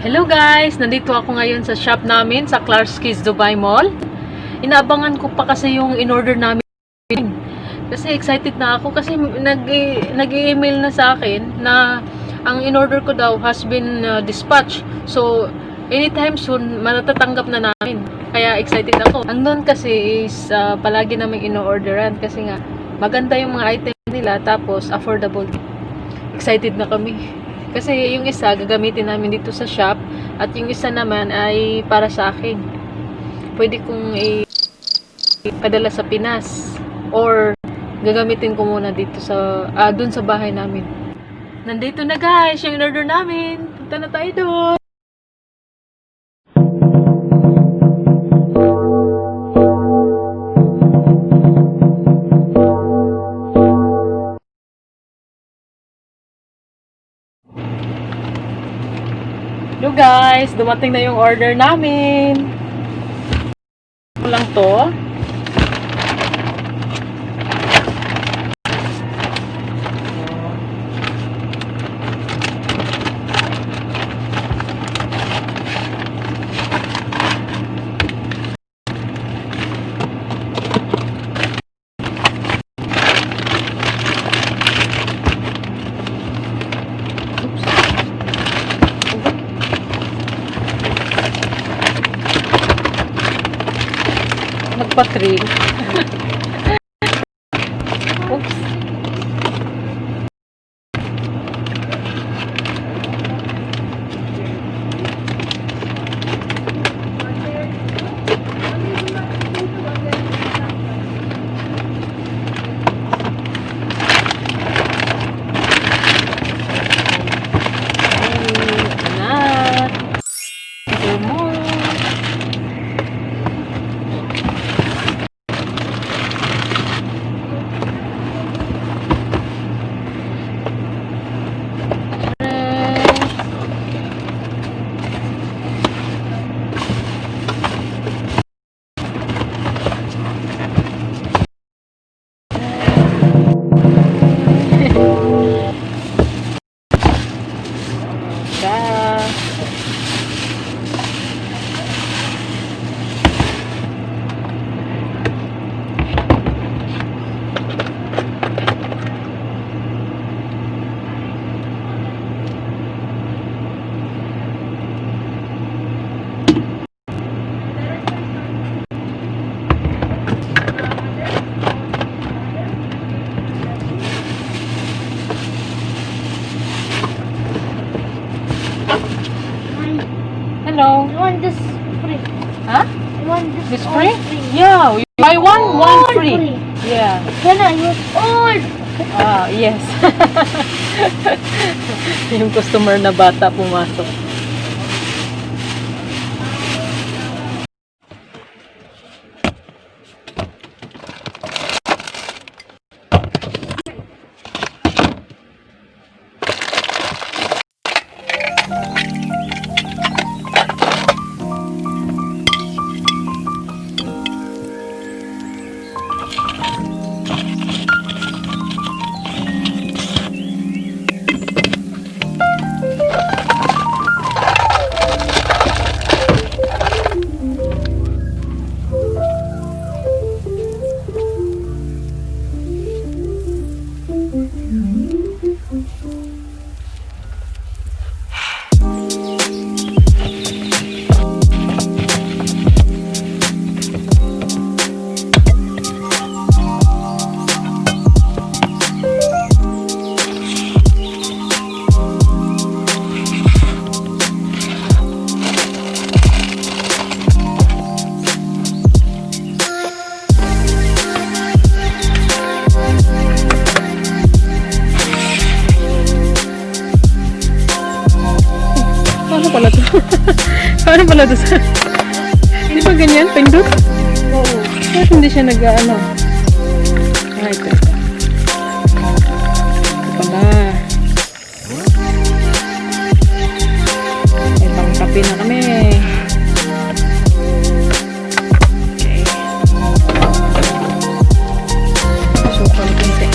Hello guys! Nandito ako ngayon sa shop namin sa Clark's Kids Dubai Mall. Inaabangan ko pa kasi yung in-order namin. Kasi excited na ako kasi nag-email na sa akin na ang in-order ko daw has been dispatched. So, anytime soon, matatatanggap na namin. Kaya excited ako. Ang doon kasi is palagi namin in-orderan kasi nga maganda yung mga item nila tapos affordable. Excited na kami. Kasi yung isa, gagamitin namin dito sa shop. At yung isa naman ay para sa akin. Pwede kong ipadala sa Pinas. Or gagamitin ko muna dito sa, dun sa bahay namin. Nandito na guys, yung in-order namin. Punta na tayo doon. Hello guys, dumating na yung order namin. Ito lang to. Nagpa-trail. Oops. Hello. I want this free. Huh? I want This free? Yeah, you buy one free. Yeah. Can I use all? Yes. Yung customer na bata pumasok. Pala to. Paano pala to? Hindi ba ganyan? Pindot? Oo. Bakit hindi siya nag-ano? Ito. Ito pala. May pang-kape na kami. Okay. Sukal konti.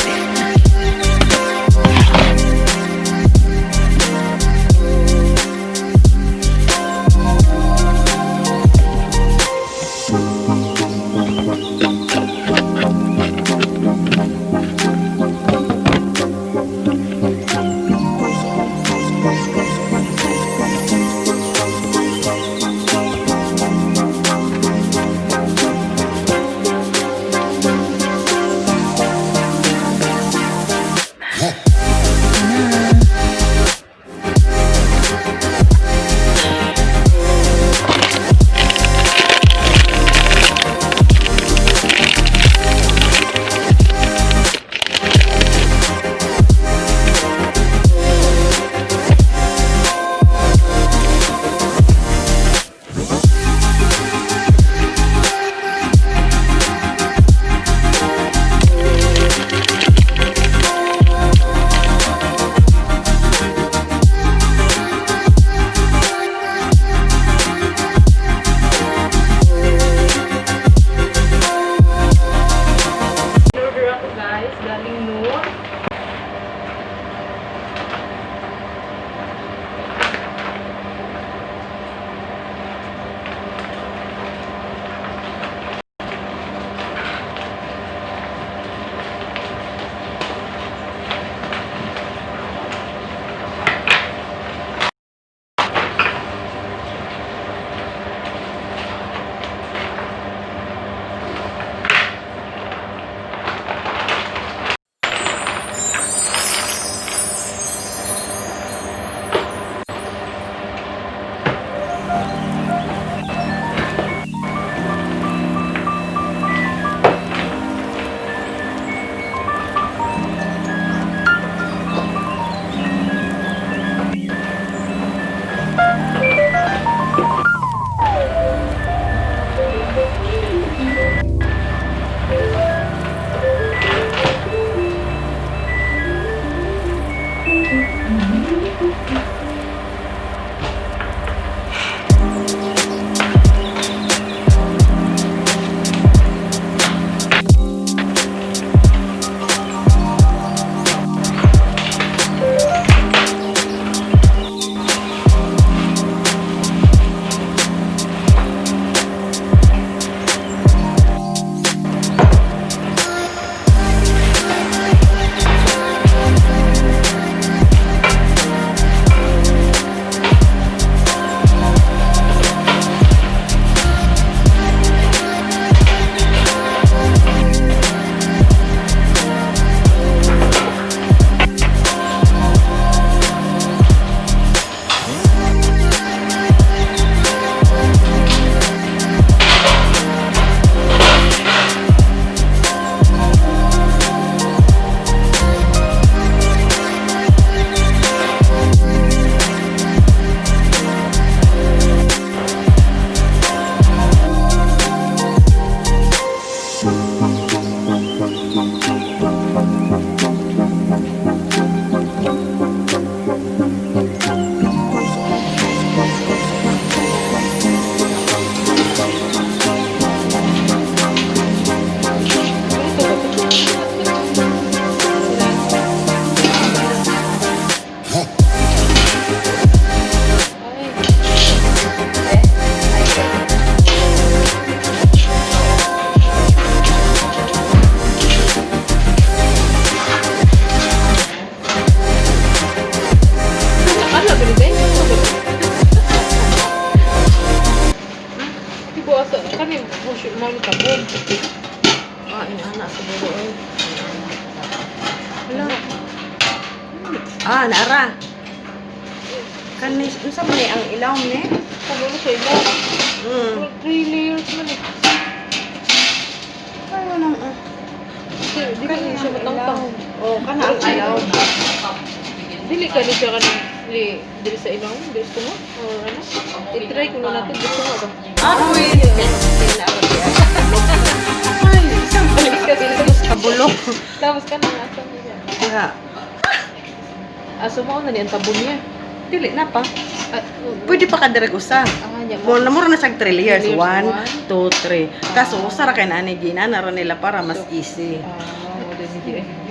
ilaw ni tabog. Ah, ina siguro eh. Wala. Ah, nara. Kanis, unsa man ang ilaw ni? Siguro siya ilaw. Mm. 3 layers man eh. Ano nang Di ka niya siya matangtang. Oh, kana ang ilaw. Dili ka ni siya kanang dili sa ilaw, dili sa tunga or ano. I-try ko na natin gusto mo ba. Wait. Ay, isang balik ka din sa bulok. Tapos ka na asa niya. Diha. Aso mo na ni ang tabon niya. Dili na pa. Ah, Pwede pa ka direk usa. niya Mo na mura na sag 3 layers. 1, One. 2, 3. Kaso usa ra kay na ani ginana ra nila para mas easy. mo din hindi eh.